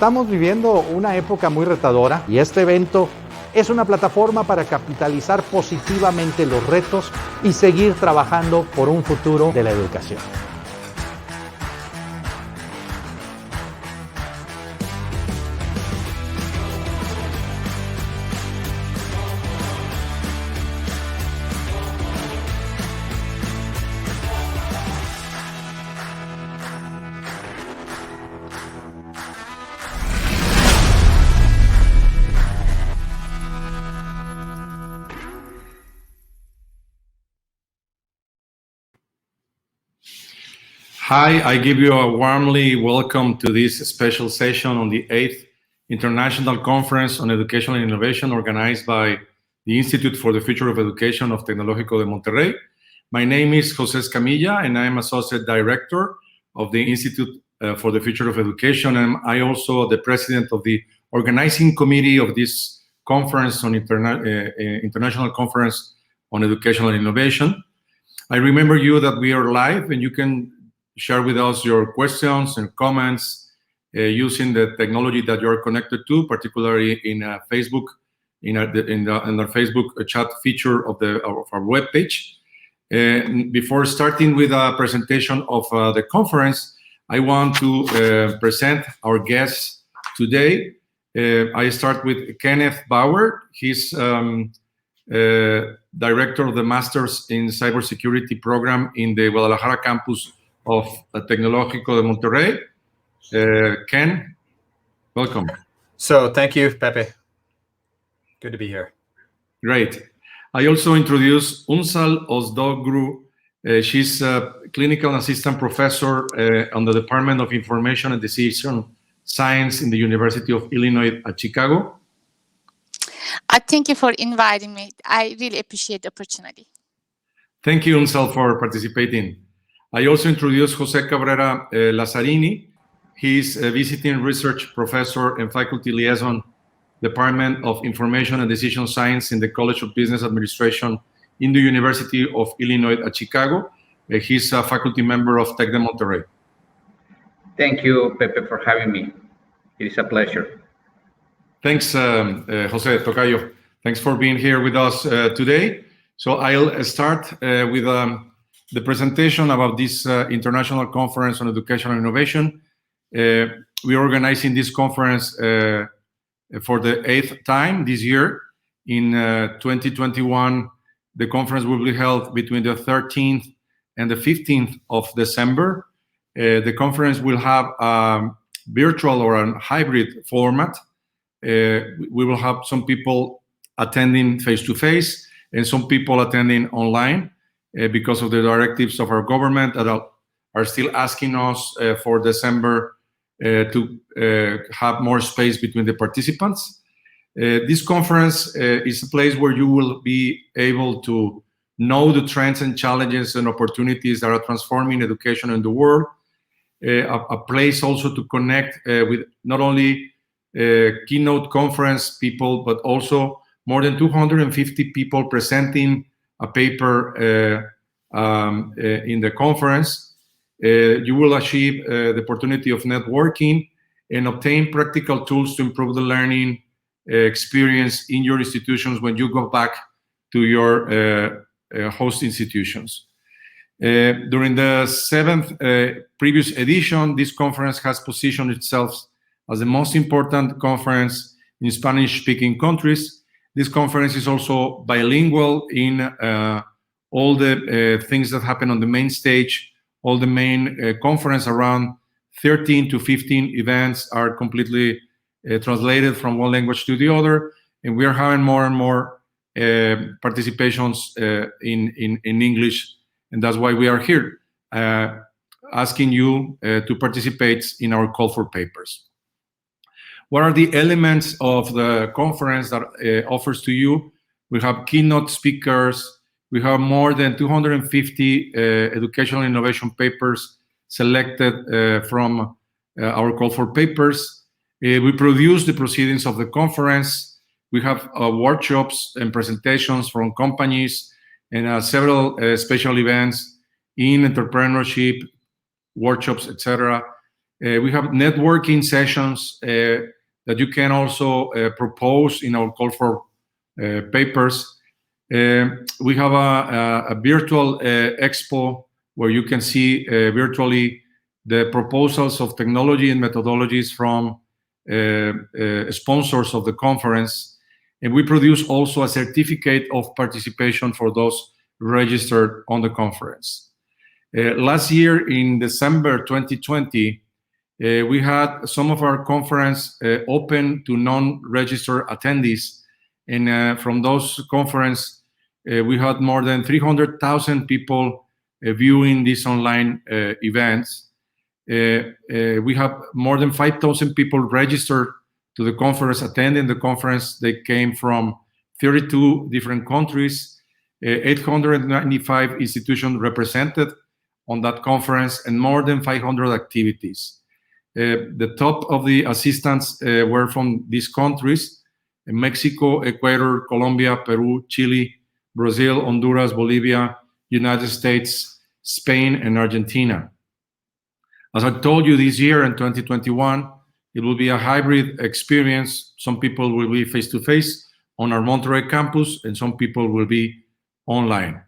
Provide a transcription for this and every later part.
Estamos viviendo una época muy retadora y este evento es una plataforma para capitalizar positivamente los retos y seguir trabajando por un futuro de la educación. Hi, I give you a warmly welcome to this special session on the 8th International Conference on Education and Innovation organized by the Institute for the Future of Education of Tecnológico de Monterrey. My name is José Escamilla and I am Associate Director of the Institute for the Future of Education, and I also the President of the Organizing Committee of this conference on International Conference on Education and Innovation. I remember you that we are live and you can share with us your questions and comments using the technology that you're connected to, particularly in Facebook, in our Facebook chat feature of our webpage. Before starting with a presentation of the conference, I want to present our guests today. I start with Kenneth Bauer. He's Director of the Masters in Cybersecurity program in the Guadalajara campus of Tecnológico de Monterrey. Ken, welcome. So thank you, Pepe. Good to be here. Great. I also introduce Unsal Ozdogru. She's a clinical assistant professor on the Department of Information and Decision Science in the University of Illinois at Chicago. Thank you for inviting me. I really appreciate the opportunity. Thank you, Unsal, for participating. I also introduced Jose Cabrera Lazzarini. He's a visiting research professor and faculty liaison, Department of Information and Decision Science in the College of Business Administration in the University of Illinois at Chicago. He's a faculty member of Tec de Monterrey. Thank you, Pepe, for having me. It is a pleasure. Thanks, Jose Tocayo. Thanks for being here with us today. So I'll start with the presentation about this International Conference on Education and Innovation. We are organizing this conference for the 8th time this year. In 2021, the conference will be held between the 13th and the 15th of December. The conference will have a virtual or a hybrid format. We will have some people attending face-to-face and some people attending online. Because of the directives of our government that are still asking us for December to have more space between the participants. This conference is a place where you will be able to know the trends and challenges and opportunities that are transforming education in the world. A place also to connect with not only keynote conference people, but also more than 250 people presenting a paper in the conference. You will achieve the opportunity of networking and obtain practical tools to improve the learning experience in your institutions when you go back to your host institutions. During the 7th previous edition, this conference has positioned itself as the most important conference in Spanish-speaking countries. This conference is also bilingual in all the things that happen on the main stage. All the main conference, around 13 to 15 events, are completely translated from one language to the other. And we are having more and more participations in English. And that's why we are here, asking you to participate in our call for papers. What are the elements of the conference that offers to you? We have keynote speakers. We have more than 250 educational innovation papers selected from our call for papers. We produce the proceedings of the conference. We have workshops and presentations from companies and several special events in entrepreneurship, workshops, etc. We have networking sessions that you can also propose in our call for papers. We have a virtual expo where you can see virtually the proposals of technology and methodologies from sponsors of the conference. And we produce also a certificate of participation for those registered on the conference. Last year in December 2020, we had some of our conference open to non-registered attendees. And from those conference, we had more than 300,000 people viewing these online events. We have more than 5,000 people registered to the conference, attending the conference. They came from 32 different countries, 895 institutions represented on that conference, and more than 500 activities. The top of the assistants were from these countries: Mexico, Ecuador, Colombia, Peru, Chile, Brazil, Honduras, Bolivia, United States, Spain, and Argentina. As I told you, this year in 2021, it will be a hybrid experience. Some people will be face-to-face on our Monterrey campus, and some people will be online.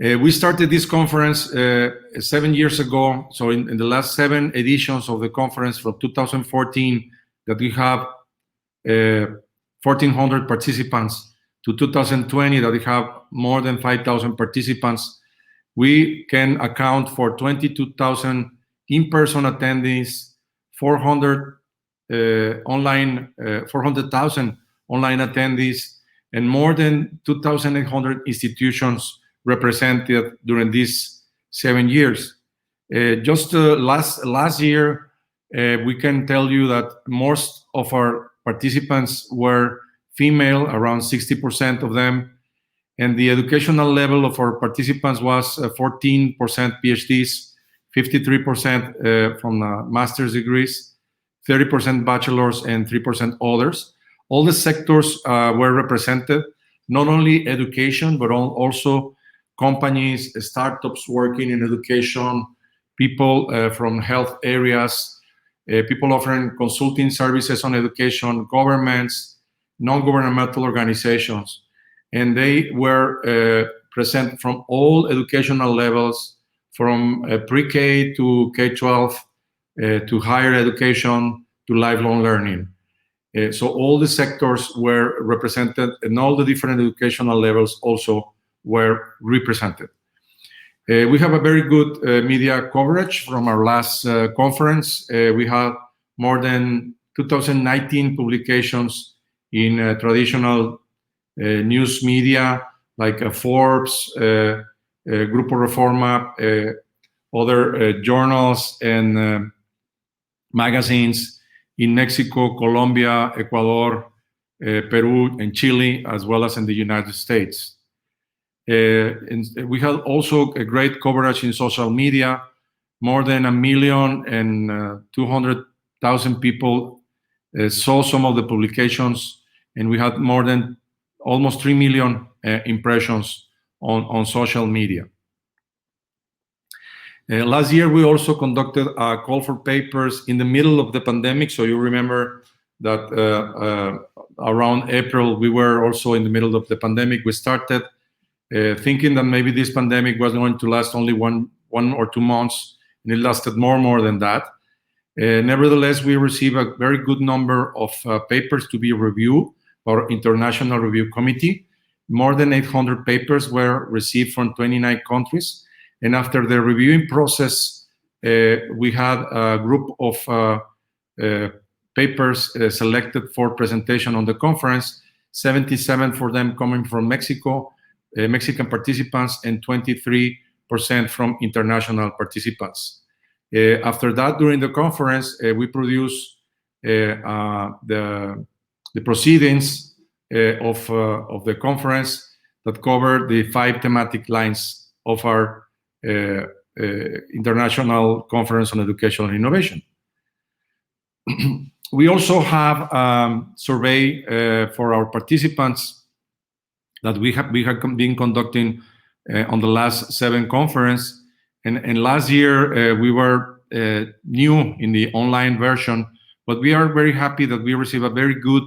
We started this conference 7 years ago. So in the last 7 editions of the conference from 2014, that we have 1,400 participants, to 2020 that we have more than 5,000 participants, we can account for 22,000 in-person attendees, 400,000 online attendees, and more than 2,800 institutions represented during these 7 years. Just last year, we can tell you that most of our participants were female, around 60% of them, and the educational level of our participants was 14% PhDs, 53% from master's degrees, 30% bachelor's, and 3% others. All the sectors were represented, not only education, but also companies, startups working in education, people from health areas, people offering consulting services on education, governments, non-governmental organizations. And they were present from all educational levels, from pre-K to K-12, to higher education, to lifelong learning. So all the sectors were represented, and all the different educational levels also were represented. We have a very good media coverage from our last conference. We have more than 2019 publications in traditional news media, like Forbes, Grupo Reforma, other journals and magazines in Mexico, Colombia, Ecuador, Peru, and Chile, as well as in the United States. And we had also a great coverage in social media. More than 1,200,000 people saw some of the publications, and we had more than almost 3 million impressions on social media. Last year, we also conducted a call for papers in the middle of the pandemic. So you remember that around April, we were also in the middle of the pandemic. We started thinking that maybe this pandemic was going to last only one or 2 months, and it lasted more than that. Nevertheless, we received a very good number of papers to be reviewed by our International Review Committee. More than 800 papers were received from 29 countries. And after the reviewing process, we had a group of papers selected for presentation on the conference, 77 for them coming from Mexico, Mexican participants, and 23% from international participants. After that, during the conference, we produced the proceedings of the conference that covered the 5 thematic lines of our International Conference on Education and Innovation. We also have a survey for our participants that we have been conducting on the last 7 conferences. And last year, we were new in the online version, but we are very happy that we receive a very good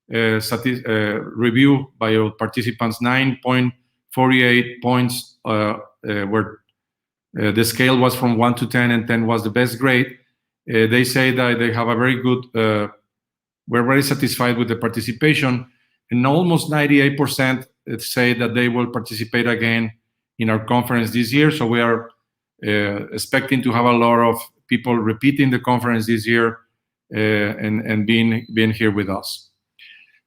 review by our participants. 9.48 points, where the scale was from 1 to 10, and 10 was the best grade. They say that they have a very good, we're very satisfied with the participation, and almost 98% say that they will participate again in our conference this year. So we are expecting to have a lot of people repeating the conference this year and being here with us.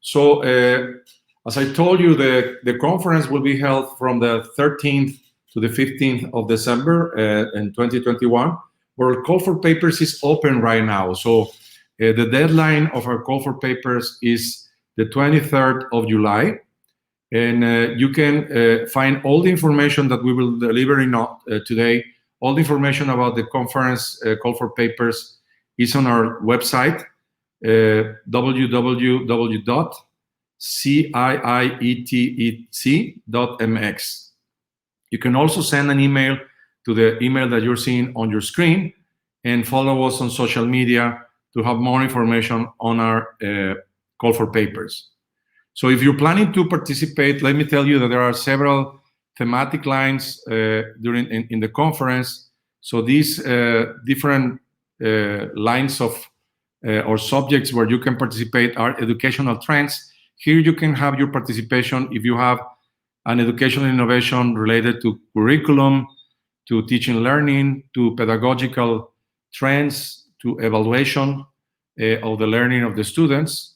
So as I told you, the conference will be held from the 13th to the 15th of December in 2021. Our call for papers is open right now. So the deadline of our call for papers is the 23rd of July. And you can find all the information that we will deliver today. All the information about the conference call for papers is on our website, www.ciietec.mx. You can also send an email to the email that you're seeing on your screen, and follow us on social media to have more information on our call for papers. So if you're planning to participate, let me tell you that there are several thematic lines in the conference. So these different lines of or subjects where you can participate are educational trends. Here you can have your participation if you have an educational innovation related to curriculum, to teaching and learning, to pedagogical trends, to evaluation of the learning of the students.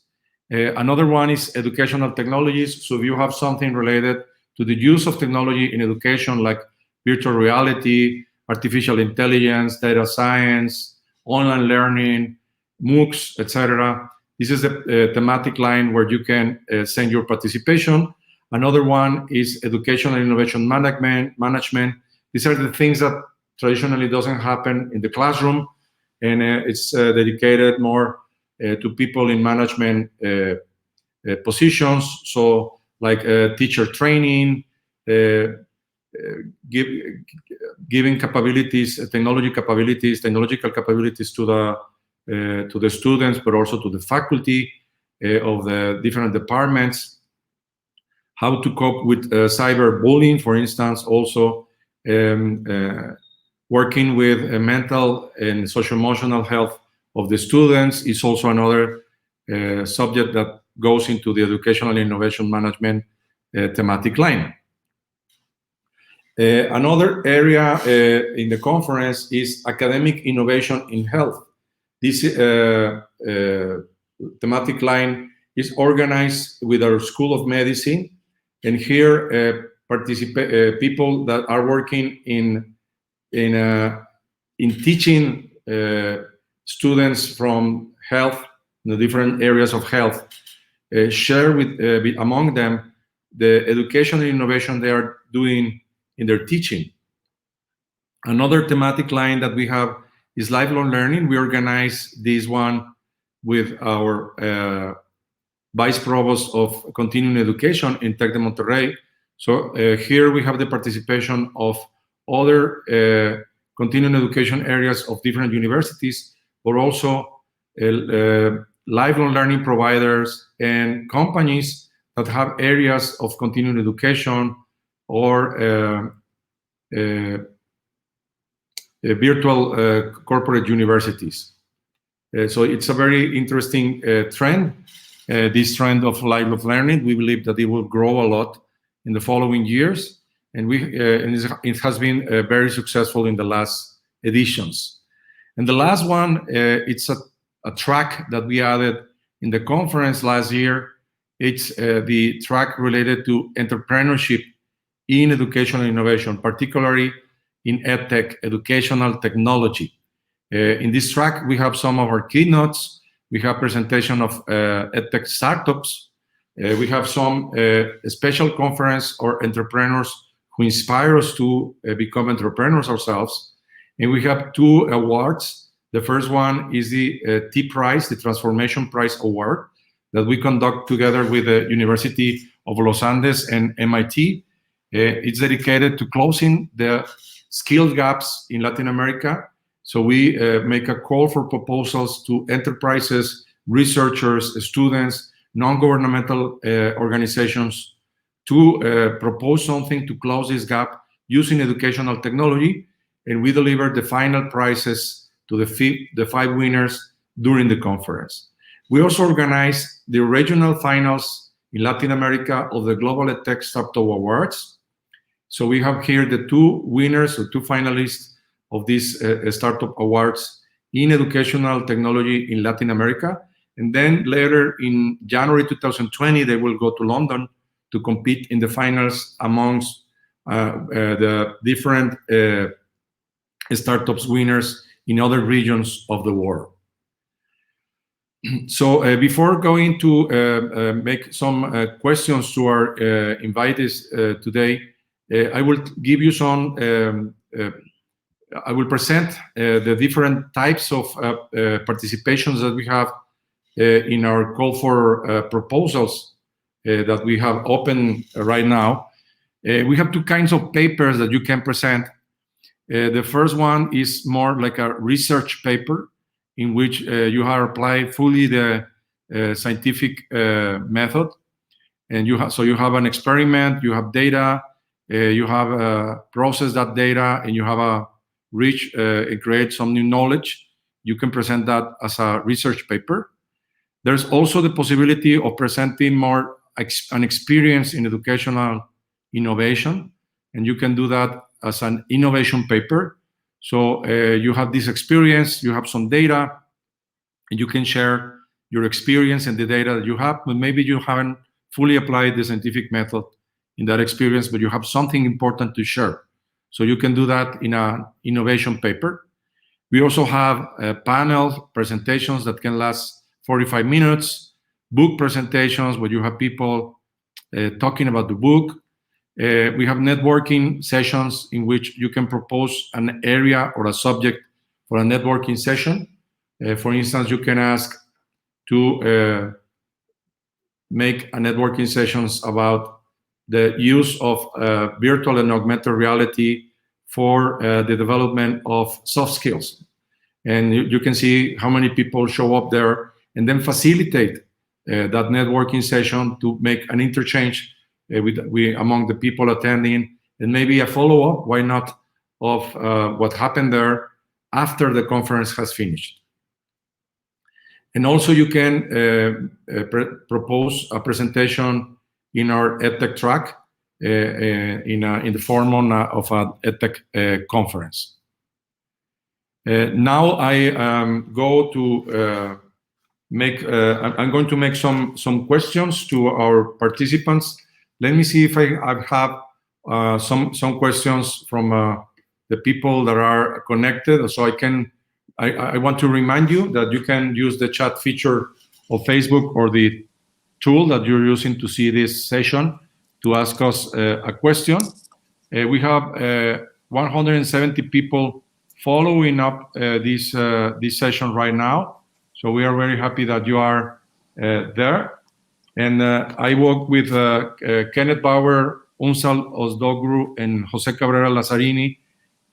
Another one is educational technologies. So if you have something related to the use of technology in education, like virtual reality, artificial intelligence, data science, online learning, MOOCs, etc., this is the thematic line where you can send your participation. Another one is educational innovation management. These are the things that traditionally doesn't happen in the classroom, and it's dedicated more to people in management positions. So like teacher training, giving capabilities, technological capabilities to the students, but also to the faculty of the different departments. How to cope with cyberbullying, for instance, also working with mental and social-emotional health of the students is also another subject that goes into the educational innovation management thematic line. Another area in the conference is academic innovation in health. This thematic line is organized with our School of Medicine, and here people that are working in teaching students from health, the different areas of health, share with among them the educational innovation they are doing in their teaching. Another thematic line that we have is lifelong learning. We organize this one with our Vice Provost of Continuing Education in Tec de Monterrey. So here we have the participation of other continuing education areas of different universities, but also lifelong learning providers and companies that have areas of continuing education or virtual corporate universities. So it's a very interesting trend, this trend of lifelong learning. We believe that it will grow a lot in the following years, and it has been very successful in the last editions. And the last one, it's a track that we added in the conference last year. It's the track related to entrepreneurship in educational innovation, particularly in EdTech, educational technology. In this track, we have some of our keynotes. We have presentation of EdTech startups. We have some special conference or entrepreneurs who inspire us to become entrepreneurs ourselves. And we have 2 awards. The first one is the T-Prize, the Transformation Prize Award, that we conduct together with the University of Los Andes and MIT. It's dedicated to closing the skill gaps in Latin America So we make a call for proposals to enterprises, researchers, students, non-governmental organizations to propose something to close this gap using educational technology, and we deliver the final prizes to the 5 winners during the conference. We also organize the regional finals in Latin America of the Global EdTech Startup Awards. So we have here the 2 winners or 2 finalists of these startup awards in educational technology in Latin America. And then later in January 2020, they will go to London to compete in the finals amongst the different startups winners in other regions of the world. So before going to make some questions to our invitees today, I will give you some, I will present the different types of participations that we have in our call for proposals that we have open right now. We have 2 kinds of papers that you can present. The first one is more like a research paper in which you have applied fully the scientific method, and you have an experiment, you have data, you have processed that data, and you have a reach and create some new knowledge. You can present that as a research paper. There's also the possibility of presenting more an experience in educational innovation, and you can do that as an innovation paper. So you have this experience, you have some data, and you can share your experience and the data that you have, but maybe you haven't fully applied the scientific method in that experience, but you have something important to share. So you can do that in an innovation paper. We also have panel presentations that can last 45 minutes, book presentations where you have people talking about the book. We have networking sessions in which you can propose an area or a subject for a networking session. For instance, you can ask to make a networking sessions about the use of virtual and augmented reality for the development of soft skills. And you can see how many people show up there, and then facilitate that networking session to make an interchange among the people attending, and maybe a follow-up, why not, of what happened there after the conference has finished. And also you can propose a presentation in our EdTech track in the form of an EdTech conference. Now I go to I'm going to make some questions to our participants. Let me see if I have some questions from the people that are connected. So I want to remind you that you can use the chat feature of Facebook or the tool that you're using to see this session to ask us a question. We have 170 people following up this session right now. So we are very happy that you are there. And I work with Kenneth Bauer, Unsal Ozdogru, and Jose Cabrera Lazzarini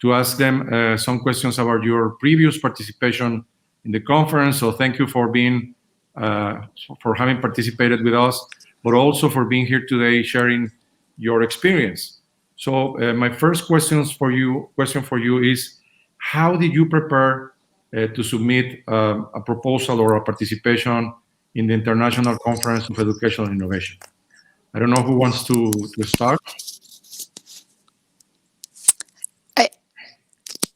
to ask them some questions about your previous participation in the conference. So thank you for being, for having participated with us, but also for being here today sharing your experience. So my first question for you is, how did you prepare to submit a proposal or a participation in the International Conference of Educational Innovation? I don't know who wants to start.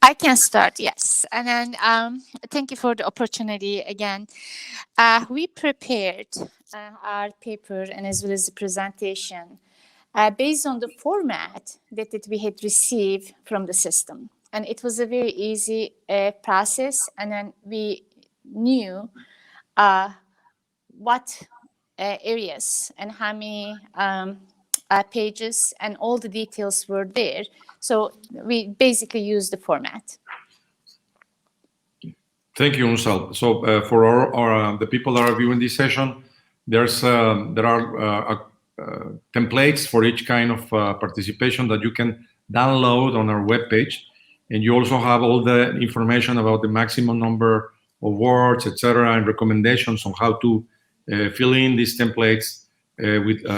I can start, yes. And then thank you for the opportunity again. We prepared our paper and as well as the presentation based on the format that we had received from the system. And it was a very easy process. And then we knew what areas and how many pages and all the details were there. So we basically used the format. Thank you, Unsal. So for the people that are viewing this session, there are templates for each kind of participation that you can download on our webpage. and you also have all the information about the maximum number of words, etc., and recommendations on how to fill in these templates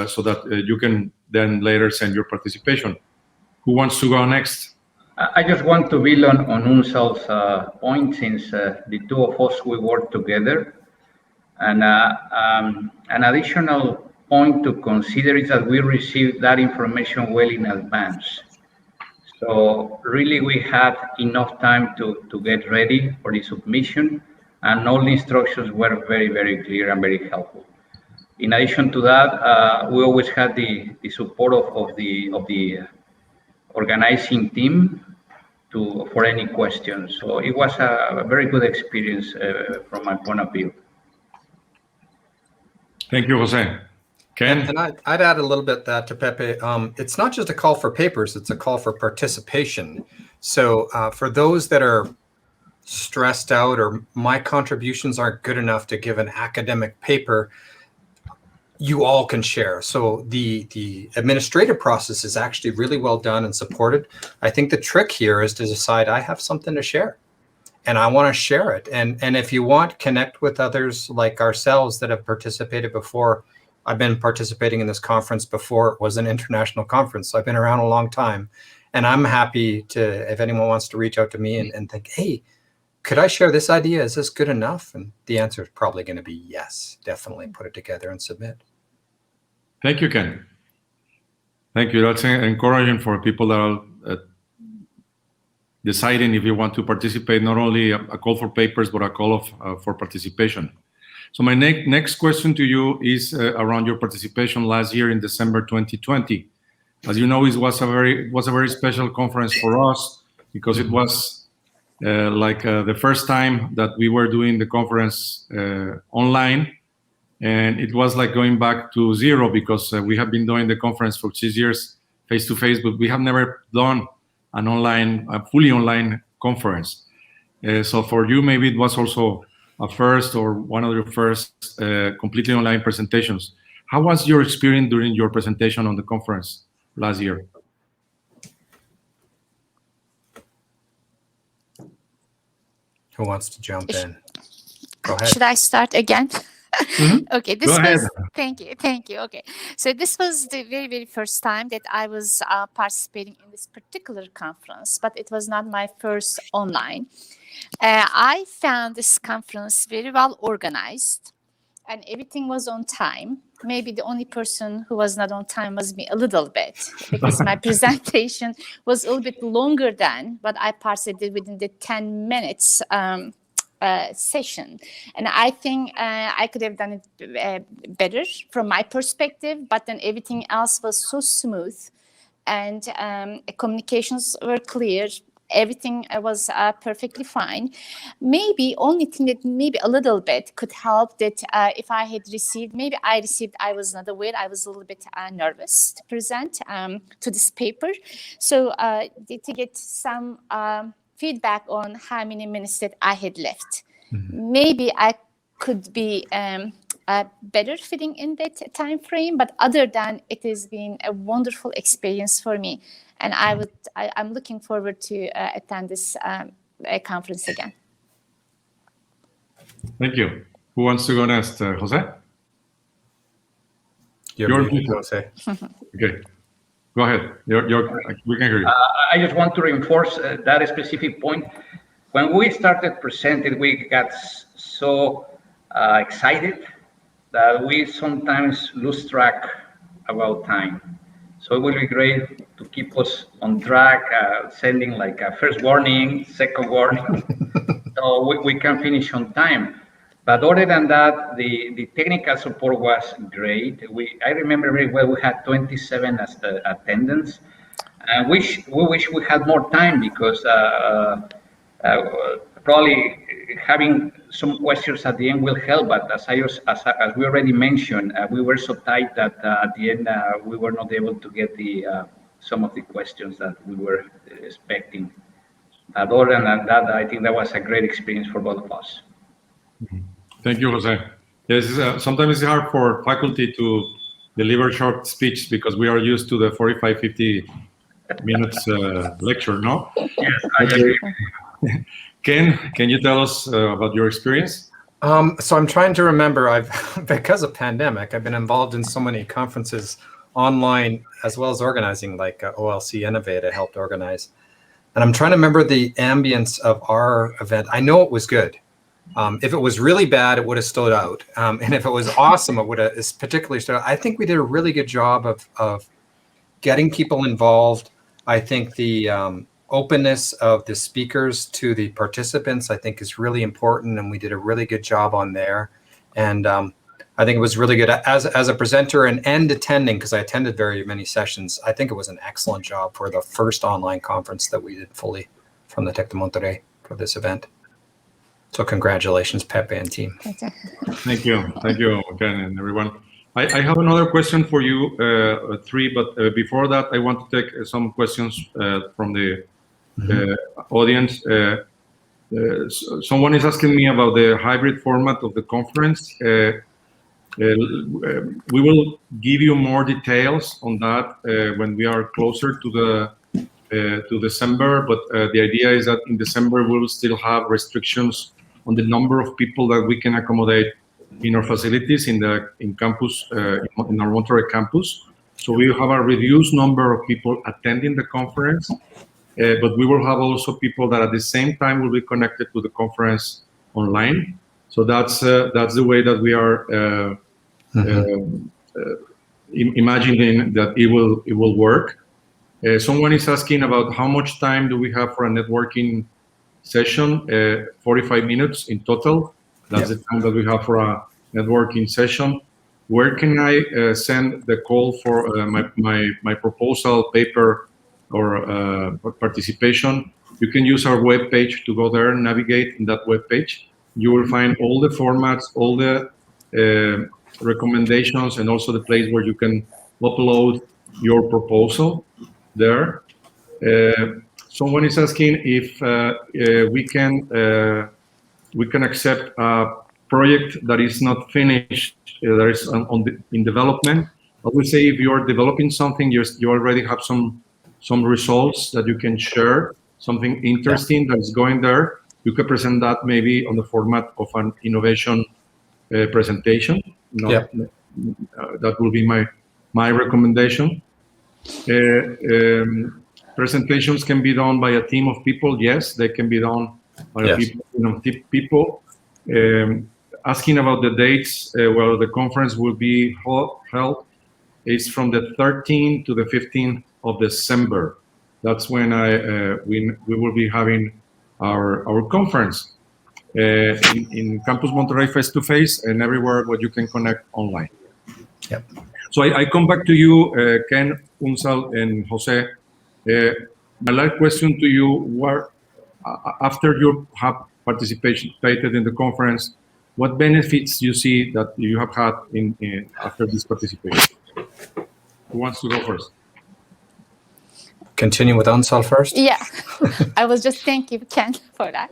so that you can then later send your participation. Who wants to go next? I just want to build on Unsal's point, since the two of us, we work together. And an additional point to consider is that we received that information well in advance. So really we had enough time to get ready for the submission, and all the instructions were very, very clear and very helpful. In addition to that, we always had the support of the organizing team for any questions. So it was a very good experience from my point of view. Thank you, Jose. Ken? And I'd add a little bit that to Pepe. It's not just a call for papers, it's a call for participation. So for those that are stressed out or my contributions aren't good enough to give an academic paper, you all can share. So the administrative process is actually really well done and supported. I think the trick here is to decide I have something to share and I want to share it. And if you want, connect with others like ourselves that have participated before. I've been participating in this conference before it was an international conference. So I've been around a long time, and I'm happy to, if anyone wants to reach out to me and think, hey, could I share this idea? Is this good enough? And the answer is probably going to be yes. Definitely put it together and submit. Thank you, Ken. Thank you. That's encouraging for people that are deciding if you want to participate, not only a call for papers, but a call for participation. So my next question to you is around your participation last year in December 2020. As you know, it was a very special conference for us because it was the first time that we were doing the conference online, and it was like going back to zero because we have been doing the conference for 6 years face-to-face, but we have never done a fully online conference. So for you, maybe it was also a first or one of your first completely online presentations. How was your experience during your presentation on the conference last year? Who wants to jump in? Go ahead. Should I start again? Mm-hmm. Okay, thank you. Okay, so this was the very, very first time that I was participating in this particular conference, but it was not my first online. I found this conference very well organized and everything was on time. Maybe the only person who was not on time was me a little bit because my presentation was a little bit longer than what I participated within the 10 minutes session. And I think I could have done it better from my perspective, but then everything else was so smooth and communications were clear. Everything was perfectly fine. Maybe only thing that maybe a little bit could help that if I had received, I was not aware, I was a little bit nervous to present to this paper. So to get some feedback on how many minutes that I had left. Mm-hmm. Maybe I could be better fitting in that time frame, but other than it has been a wonderful experience for me. And I'm looking forward to attend this conference again. Thank you. Who wants to go next? Jose? You're Jose. Okay. Go ahead. We can hear you. I just want to reinforce that specific point. When we started presenting, we got so excited that we sometimes lose track about time. So it will be great to keep us on track, sending like a first warning, second warning, so we can finish on time. But other than that, the technical support was great. I remember very well we had 27 as the attendance. And we wish we had more time because probably having some questions at the end will help. But as we already mentioned, we were so tight that at the end we were not able to get some of the questions that we were expecting. But other than that, I think that was a great experience for both of us. Thank you, Jose. Yes, sometimes it's hard for faculty to deliver short speech because we are used to the 45, 50 minutes lecture, no? Yes, I agree. Ken, can you tell us about your experience? So I'm trying to remember. Because of pandemic, I've been involved in so many conferences online as well as organizing, like OLC Innovate I helped organize. And I'm trying to remember the ambience of our event. I know it was good. If it was really bad, it would have stood out. And if it was awesome, it would have particularly stood out. I think we did a really good job of getting people involved. I think the openness of the speakers to the participants, I think, is really important, and we did a really good job on there. And I think it was really good as a presenter and attending, because I attended very many sessions. I think it was an excellent job for the first online conference that we did fully from the Tec de Monterrey for this event. So congratulations, Pepe and team. Thank you, Ken, and everyone. I have another question for you, three, but before that, I want to take some questions from the audience. Someone is asking me about the hybrid format of the conference. We will give you more details on that when we are closer to December, but the idea is that in December we will still have restrictions on the number of people that we can accommodate in our facilities in campus, in our Monterrey campus. So we have a reduced number of people attending the conference, but we will have also people that at the same time will be connected to the conference online. So that's the way that we are imagining that it will work. Someone is asking about how much time do we have for a networking session. 45 minutes in total. That's the time that we have for a networking session. Where can I send the call for my proposal paper or participation? You can use our webpage to go there and navigate in that webpage. You will find all the formats, all the recommendations, and also the place where you can upload your proposal there. Someone is asking if we can accept a project that is not finished, that is in development. I would say if you are developing something, you already have some results that you can share, something interesting that is going there. You can present that maybe on the format of an innovation presentation. That will be my recommendation. Presentations can be done by a team of people. Yes, they can be done by people. Asking about the dates where the conference will be held is from the 13th to the 15th of December. That's when we will be having our conference in Campus Monterrey face-to-face and everywhere where you can connect online. Yep. So I come back to you, Ken, Unsal, and Jose. My last question to you, after you have participated in the conference, what benefits you see that you have had after this participation? Who wants to go first? Continue with Unsal first? Yeah, I was just thanking Ken for that.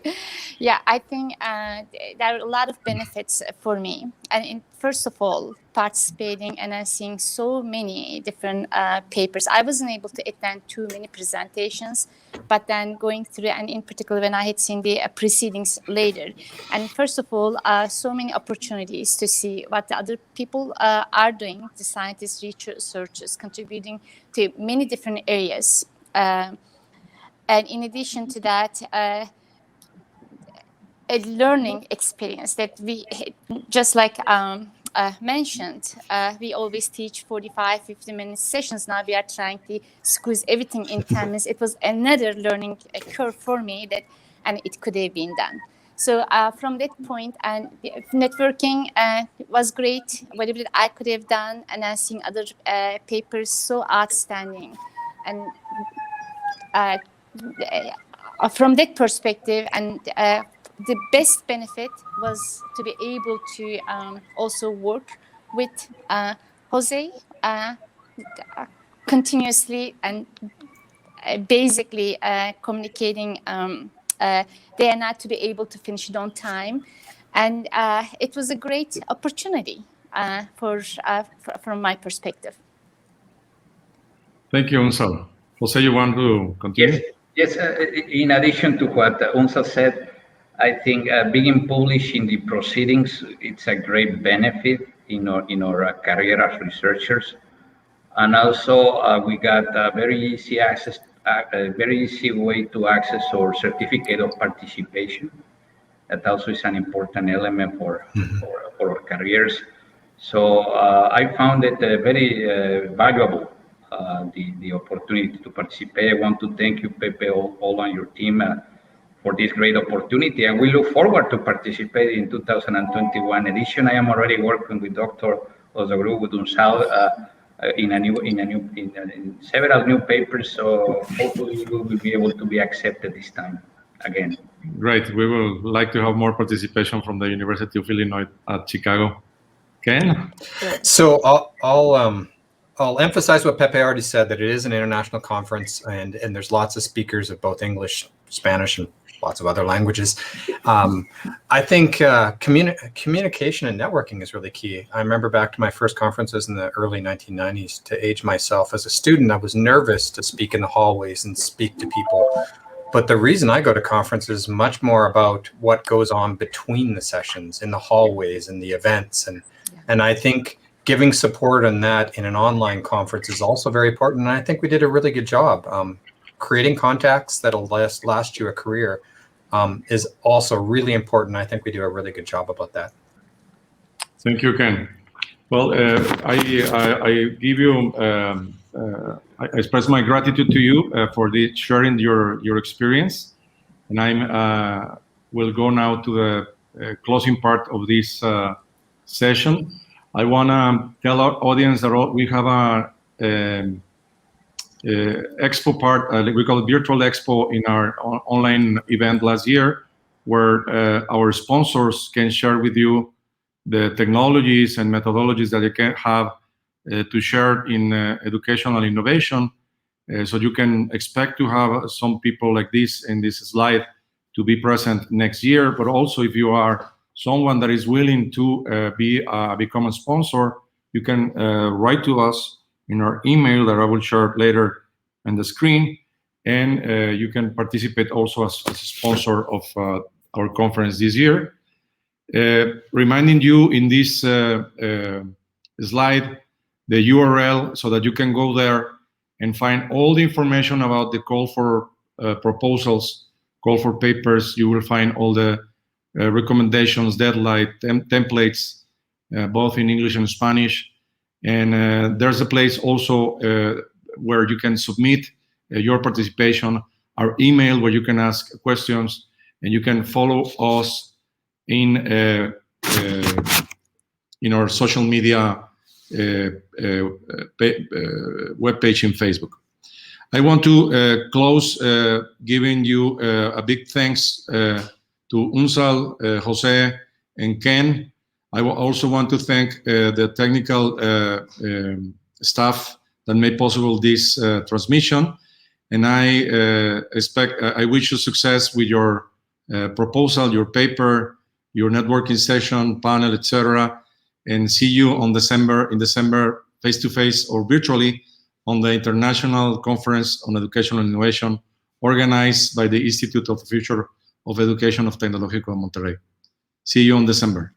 Yeah, I think there are a lot of benefits for me. And first of all, participating and seeing so many different papers. I wasn't able to attend too many presentations, but then going through, and in particular when I had seen the proceedings later. And first of all, so many opportunities to see what the other people are doing, the scientists, researchers, contributing to many different areas. And in addition to that, a learning experience that we, just like mentioned, we always teach 45, 50-minute sessions. Now we are trying to squeeze everything in 10 minutes. It was another learning curve for me and it could have been done. So from that point, and networking was great. Whatever I could have done, and seeing other papers so outstanding. And from that perspective, and the best benefit was to be able to also work with Jose continuously and basically communicating day and night to be able to finish it on time. And it was a great opportunity from my perspective. Thank you, Unsal. Jose, you want to continue? Yes. In addition to what Unsa said, I think being published in the proceedings, it's a great benefit in our career as researchers. And also we got a very easy access, a very easy way to access our certificate of participation. That also is an important element for our careers. So I found it very valuable, the opportunity to participate. I want to thank you, Pepe, all on your team for this great opportunity. And we look forward to participate in 2021 edition. I am already working with Dr. Ozagru, with Unsal, in several new papers. So hopefully we will be able to be accepted this time again. Great. We will like to have more participation from the University of Illinois at Chicago. Ken? So I'll emphasize what Pepe already said, that it is an international conference, and there's lots of speakers of both English, Spanish, and lots of other languages. I think communication and networking is really key. I remember back to my first conferences in the early 1990s. To age myself as a student, I was nervous to speak in the hallways and speak to people. But the reason I go to conferences is much more about what goes on between the sessions, in the hallways and the events. And I think giving support on that in an online conference is also very important. And I think we did a really good job. Creating contacts that'll last you a career is also really important. I think we do a really good job about that. Thank you, Ken. Well, I give you, I express my gratitude to you for sharing your experience. And I will go now to the closing part of this session. I want to tell our audience that we have a Expo part, we call it Virtual Expo, in our online event last year, where our sponsors can share with you the technologies and methodologies that they can have to share in educational innovation. So you can expect to have some people like this in this slide to be present next year. But also, if you are someone that is willing to become a sponsor, you can write to us in our email that I will share later on the screen, and you can participate also as a sponsor of our conference this year. Reminding you in this slide the URL so that you can go there and find all the information about the call for proposals, call for papers. You will find all the recommendations, deadline, templates, both in English and Spanish. And there's a place also where you can submit your participation, our email where you can ask questions, and you can follow us in our social media webpage in Facebook. I want to close giving you a big thanks to Unsal, Jose, and Ken. I also want to thank the technical staff that made possible this transmission. And I wish you success with your proposal, your paper, your networking session, panel, etc. And see you in December, face-to-face or virtually, on the International Conference on Educational Innovation, organized by the Institute of the Future of Education of Tecnológico in Monterrey. See you in December.